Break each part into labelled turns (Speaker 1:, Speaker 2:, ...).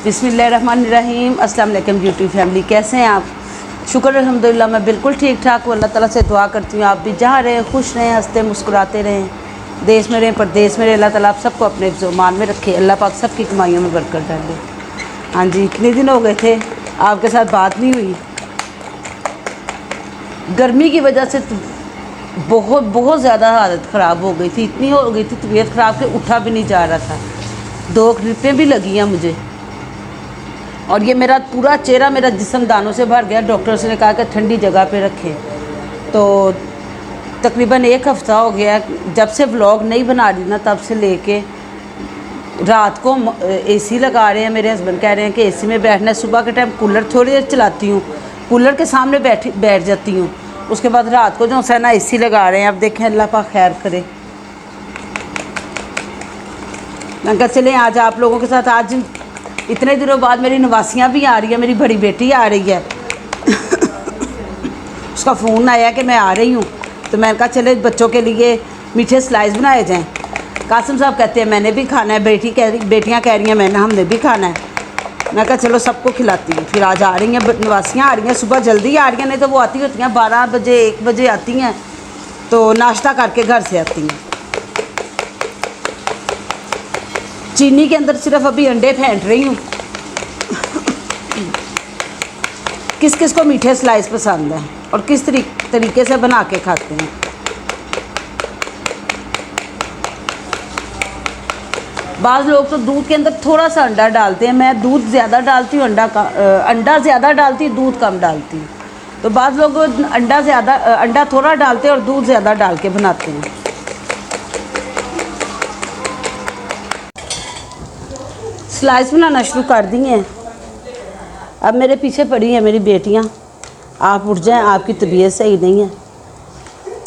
Speaker 1: बिस्मिल्लाहिर्रहमानिर्रहीम। अस्सलाम वालेकुम यूट्यूब फैमिली, कैसे हैं आप? शुक्र अल्हम्दुलिल्लाह मैं बिल्कुल ठीक ठाक हूँ। अल्लाह ताला से दुआ करती हूँ आप भी जहाँ रहें खुश रहें, हंसते मुस्कुराते रहें, देश में रहें परदेश में रहें। अल्लाह ताला आप सबको अपने मान में रखे। अल्लाह पाक सबकी कमाइयों में बरकत डाले। हाँ जी, इतने दिन हो गए थे आपके साथ बात नहीं हुई। गर्मी की वजह से बहुत बहुत ज़्यादा हालत ख़राब हो गई थी। इतनी हो गई थी तबीयत ख़राब कि उठा भी नहीं जा रहा था। 2 ड्रिपें भी लगी हैं मुझे और ये मेरा पूरा चेहरा, मेरा जिस्म दानों से भर गया। डॉक्टर्स ने कहा कि ठंडी जगह पे रखें। तो तकरीबन 1 हफ़्ता हो गया जब से व्लॉग नहीं बना रही ना, तब से लेके रात को एसी लगा रहे हैं। मेरे हस्बैंड कह रहे हैं कि एसी में बैठना है। सुबह के टाइम कूलर थोड़ी देर चलाती हूँ, कूलर के सामने बैठ जाती हूँ। उसके बाद रात को जो है ना एसी लगा रहे हैं। अब देखें, अल्लाह पाक खैर करे। मैं कहा चलें आज आप लोगों के साथ, आज इतने दिनों बाद मेरी नवासियाँ भी आ रही है, मेरी बड़ी बेटी आ रही है। उसका फ़ोन आया कि मैं आ रही हूँ, तो मैंने कहा चले बच्चों के लिए मीठे स्लाइस बनाए जाएं। कासिम साहब कहते हैं मैंने भी खाना है, बेटियाँ कह रही हैं मैंने हमने भी खाना है। मैं कहा चलो सबको खिलाती हूँ। फिर आज आ रही हैं नवासियाँ, आ रही हैं सुबह जल्दी आ रही हैं, नहीं तो वो आती होती हैं 12 बजे 1 बजे आती हैं, तो नाश्ता करके घर से आती हैं। चीनी के अंदर सिर्फ अभी अंडे फेंट रही हूँ। किस किस को मीठे स्लाइस पसंद है और किस तरीके से बना के खाते हैं। बाज़ लोग तो दूध के अंदर थोड़ा सा अंडा डालते हैं। मैं दूध ज़्यादा डालती हूँ, अंडा ज़्यादा डालती हूँ, दूध कम डालती हूँ। तो बाज़ लोग अंडा थोड़ा डालते हैं और दूध ज़्यादा डाल के बनाते हैं। स्लाइस बनाना शुरू कर दी हैं। अब मेरे पीछे पड़ी हैं मेरी बेटियां, आप उठ जाएं, आपकी तबीयत सही नहीं है।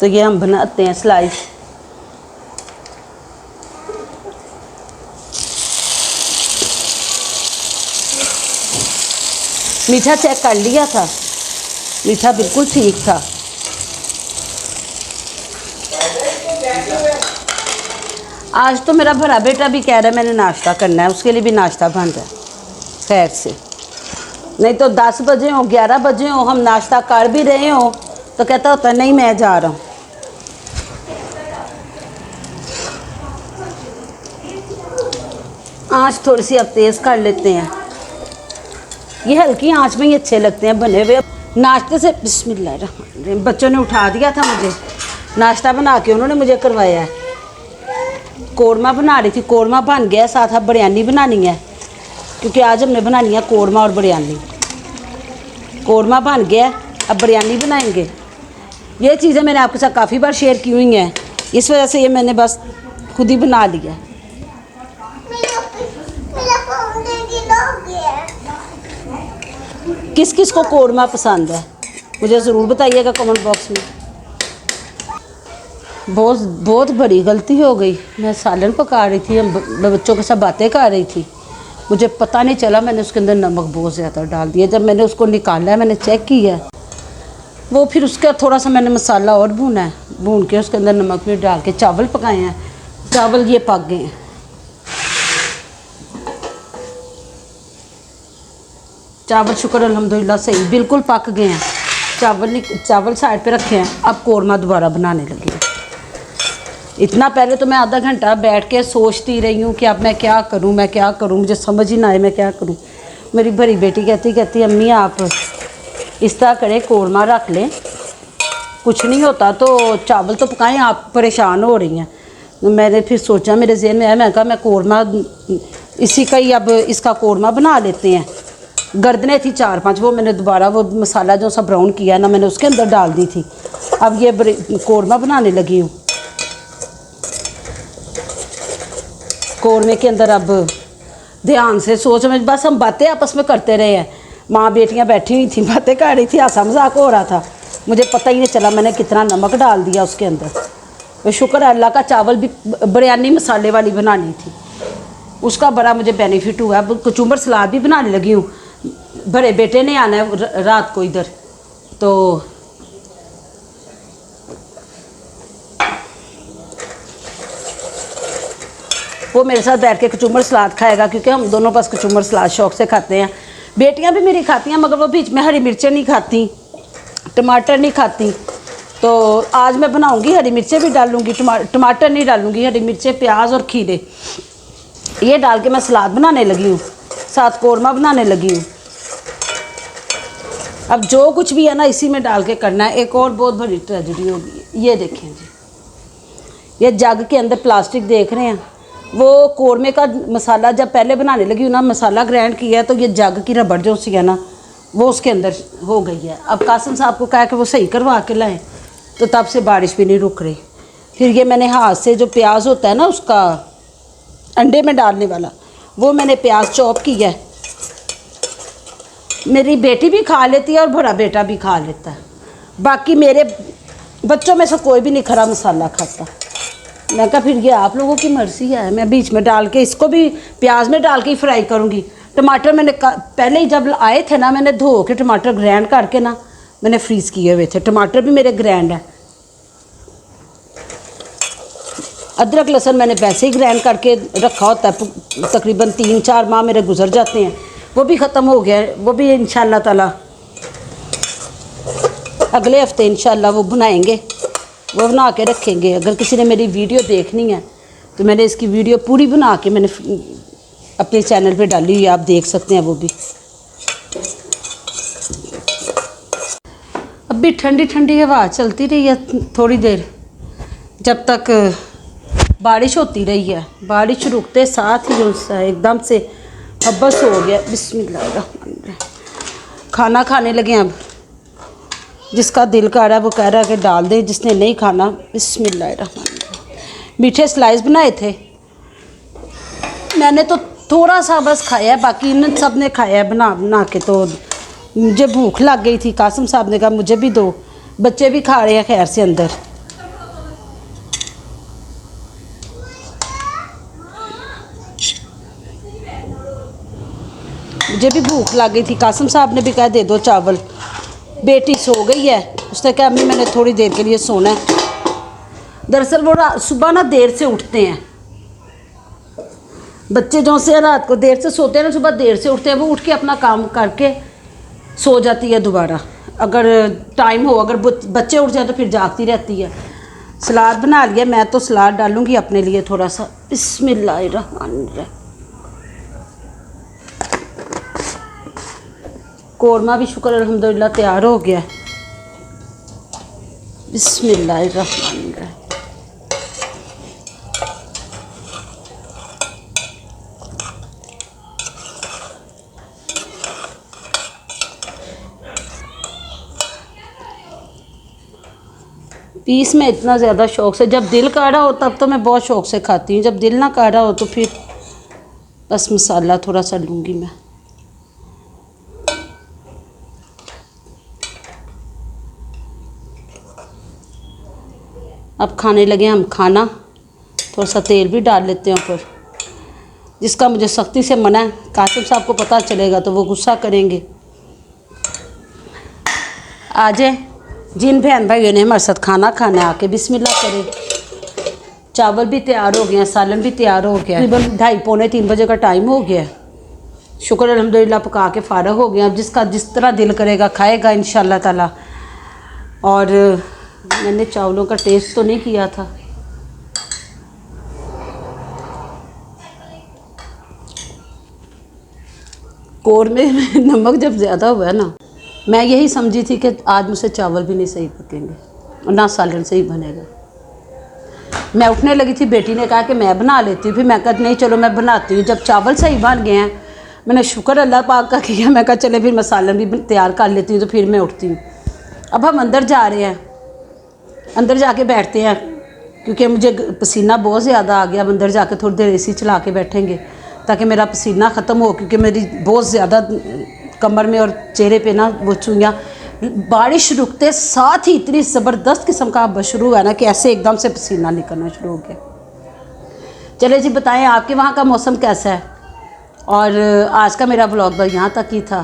Speaker 1: तो ये हम बनाते हैं स्लाइस। मीठा चेक कर लिया था, मीठा बिल्कुल ठीक था। आज तो मेरा बड़ा बेटा भी कह रहा है मैंने नाश्ता करना है, उसके लिए भी नाश्ता बन रहा है खैर से। नहीं तो 10 बजे हो 11 बजे हो, हम नाश्ता कर भी रहे हो तो कहता होता नहीं मैं जा रहा हूँ। आँच थोड़ी सी अब तेज़ कर लेते हैं। ये हल्की आँच में ही अच्छे लगते हैं बने हुए। नाश्ते से बिस्मिल्लाह, बच्चों ने उठा दिया था मुझे, नाश्ता बना के उन्होंने मुझे करवाया है। कोरमा बना रही थी, कोरमा बन गया। साथ अब बिरयानी बनानी है, क्योंकि आज हमने बनानी है कोरमा और बिरयानी। कोरमा बन गया, अब बिरयानी बनाएंगे। ये चीज़ें मैंने आपके साथ काफ़ी बार शेयर की हुई हैं, इस वजह से ये मैंने बस खुद ही बना लिया। किस किस को कोरमा पसंद है मुझे ज़रूर बताइएगा कमेंट बॉक्स में। बहुत बड़ी गलती हो गई। मैं सालन पका रही थी, मैं बच्चों के साथ बातें कर रही थी, मुझे पता नहीं चला मैंने उसके अंदर नमक बहुत ज़्यादा डाल दिया। जब मैंने उसको निकाला है, मैंने चेक किया है वो, फिर उसका थोड़ा सा मैंने मसाला और भूना है, भून के उसके अंदर नमक भी डाल के चावल पकाए हैं। चावल ये पक गए हैं। चावल शुक्र अल्हम्दुलिल्लाह सही बिल्कुल पक गए हैं। चावल साइड पे रखे हैं। अब कोरमा दोबारा बनाने लगी। इतना पहले तो मैं आधा घंटा बैठ के सोचती रही हूँ कि अब मैं क्या करूँ, मुझे समझ ही ना आए मैं क्या करूँ। मेरी बड़ी बेटी कहती अम्मी आप इस तरह करें, कोरमा रख लें, कुछ नहीं होता तो चावल तो पकाएं, आप परेशान हो रही हैं। मैंने फिर सोचा, मेरे ज़हन में आया, मैं कहा मैं कोरमा इसी का ही अब इसका कोरमा बना लेते हैं। गर्दनें थी 4-5, वो मैंने दोबारा वो मसाला जो सा ब्राउन किया ना मैंने उसके अंदर डाल दी थी। अब ये कोरमा बनाने लगी हूँ। कोरमे के अंदर अब ध्यान से सोच में, बस हम बातें आपस में करते रहे हैं। माँ बेटियाँ बैठी हुई थी, बातें कर रही थी, हंसा मजाक हो रहा था। मुझे पता ही नहीं चला मैंने कितना नमक डाल दिया उसके अंदर। तो शुक्र है अल्लाह का, चावल भी बिरयानी मसाले वाली बनानी थी, उसका बड़ा मुझे बेनिफिट हुआ। अब कचूम्बर सलाद भी बनाने लगी हूँ। बड़े बेटे ने आना है रात को इधर, तो वो मेरे साथ बैठ के कचूमर सलाद खाएगा, क्योंकि हम दोनों बस कचूमर सलाद शौक से खाते हैं। बेटियां भी मेरी खाती हैं, मगर वो बीच में हरी मिर्चें नहीं खाती, टमाटर नहीं खाती। तो आज मैं बनाऊंगी, हरी मिर्चें भी डालूंगी, टमाटर नहीं डालूंगी, हरी मिर्चें, प्याज और खीरे ये डाल के मैं सलाद बनाने लगी हूँ, साथ कौरमा बनाने लगी हूँ। अब जो कुछ भी है ना इसी में डाल के करना है। एक और बहुत बड़ी ट्रेजेडी होगी, ये देखें जी, ये जग के अंदर प्लास्टिक देख रहे हैं, वो कौरमे का मसाला जब पहले बनाने लगी हूँ ना, मसाला ग्राइंड किया है, तो ये जग की रबड़ जो सी है ना वो उसके अंदर हो गई है। अब कासिम साहब को कहा कि वो सही करवा के लाएँ, तो तब से बारिश भी नहीं रुक रही। फिर ये मैंने हाथ से जो प्याज होता है ना उसका अंडे में डालने वाला, वो मैंने प्याज चॉप किया है। मेरी बेटी भी खा लेती है और बड़ा बेटा भी खा लेता है, बाकी मेरे बच्चों में से कोई भी नहीं खरा मसाला खाता। मैं कहा फिर ये आप लोगों की मर्ज़ी है, मैं बीच में डाल के इसको भी प्याज में डाल के ही फ्राई करूँगी। टमाटर मैंने पहले ही जब आए थे ना, मैंने धो के टमाटर ग्राइंड करके ना मैंने फ्रीज़ किए हुए थे, टमाटर भी मेरे ग्राइंड है। अदरक लहसुन मैंने वैसे ही ग्राइंड करके रखा होता है, तकरीबन 3-4 माह मेरे गुजर जाते हैं, वो भी ख़त्म हो गया है। वो भी इंशाल्लाह ताला अगले हफ्ते इंशाल्लाह वो बनाएंगे, वो बना के रखेंगे। अगर किसी ने मेरी वीडियो देखनी है तो मैंने इसकी वीडियो पूरी बना के मैंने अपने चैनल पे डाली हुई है, आप देख सकते हैं वो भी। अभी ठंडी ठंडी हवा चलती रही है थोड़ी देर, जब तक बारिश होती रही है। बारिश रुकते साथ ही एकदम से हब्बस हो गया। बिस्मिल्लाह, खाना खाने लगे। अब जिसका दिल कर रहा है वो कह रहा है कि डाल दें, जिसने नहीं खाना बिस्मिल्लाह। मीठे स्लाइस बनाए थे मैंने, तो थोड़ा सा बस खाया है, बाकी इन सब ने खाया है बना बना के। तो मुझे भूख लग गई थी, कासिम साहब ने कहा मुझे भी दो, बच्चे भी खा रहे हैं खैर से अंदर। मुझे भी भूख लग गई थी, कासिम साहब ने भी कहा दे दो चावल। बेटी सो गई है, उसने कहा अम्मी मैंने थोड़ी देर के लिए सोना है। दरअसल वो सुबह ना देर से उठते हैं बच्चे, जो से रात को देर से सोते हैं ना, सुबह देर से उठते हैं। वो उठ के अपना काम करके सो जाती है दोबारा, अगर टाइम हो। अगर बच्चे उठ जाए तो फिर जागती रहती है। सलाद बना लिया, मैं तो सलाद डालूँगी अपने लिए थोड़ा सा। बिस्मिल्लाहिर्रहमानिर्रहीम। कौरमा भी शुक्र अल्हम्दुलिल्लाह तैयार हो गया। बिस्मिल्लाहिर्रहमानिर्रहीम। पीस में इतना ज़्यादा शौक़ से, जब दिल कर रहा हो तब तो मैं बहुत शौक़ से खाती हूँ, जब दिल ना कर रहा हो तो फिर बस मसाला थोड़ा सा लूँगी मैं। अब खाने लगे हम खाना, थोड़ा सा तेल भी डाल लेते हैं ऊपर। जिसका मुझे सख्ती से मना है, कासिम साहब को पता चलेगा तो वो गुस्सा करेंगे। आ जाए जिन बहन भाइयों ने हमारे साथ खाना खाना आके बिस्मिल्लाह करें। चावल भी तैयार हो गए हैं, सालन भी तैयार हो गया, तकरीबन 2:30-3 बजे का टाइम हो गया। शुक्र अल्हम्दुलिल्लाह पका के फ़ारग हो गया। अब जिसका जिस तरह दिल करेगा खाएगा इंशाल्लाह ताला। और मैंने चावलों का टेस्ट तो नहीं किया था, कौरमे में नमक जब ज़्यादा हुआ है ना, मैं यही समझी थी कि आज मुझसे चावल भी नहीं सही पकेंगे और ना सालन सही बनेगा। मैं उठने लगी थी, बेटी ने कहा कि मैं बना लेती हूँ। फिर मैं कहा नहीं चलो मैं बनाती हूँ। जब चावल सही बन गए हैं, मैंने शुक्र अल्लाह पाक का किया। मैं कहा चले फिर मैं सालन भी तैयार कर लेती हूँ। तो फिर मैं उठती हूँ। अब हम अंदर जा रहे हैं, अंदर जाके बैठते हैं क्योंकि मुझे पसीना बहुत ज़्यादा आ गया। अब अंदर जाके थोड़ी देर एसी चला के बैठेंगे ताकि मेरा पसीना ख़त्म हो, क्योंकि मेरी बहुत ज़्यादा कमर में और चेहरे पे ना वो चुइयाँ। बारिश रुकते साथ ही इतनी ज़बरदस्त किस्म का अब शुरू हुआ ना कि ऐसे एकदम से पसीना निकलना शुरू हो गया। चले जी बताएं आपके वहाँ का मौसम कैसा है। और आज का मेरा व्लॉग बस यहाँ तक ही था।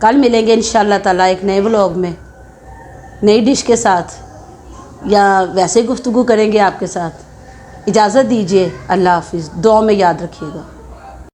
Speaker 1: कल मिलेंगे इंशाल्लाह ताला एक नए व्लॉग में, नई डिश के साथ, या वैसे ही गुफ्तगू करेंगे आपके साथ। इजाज़त दीजिए। अल्लाह हाफिज़। दुआ में याद रखिएगा।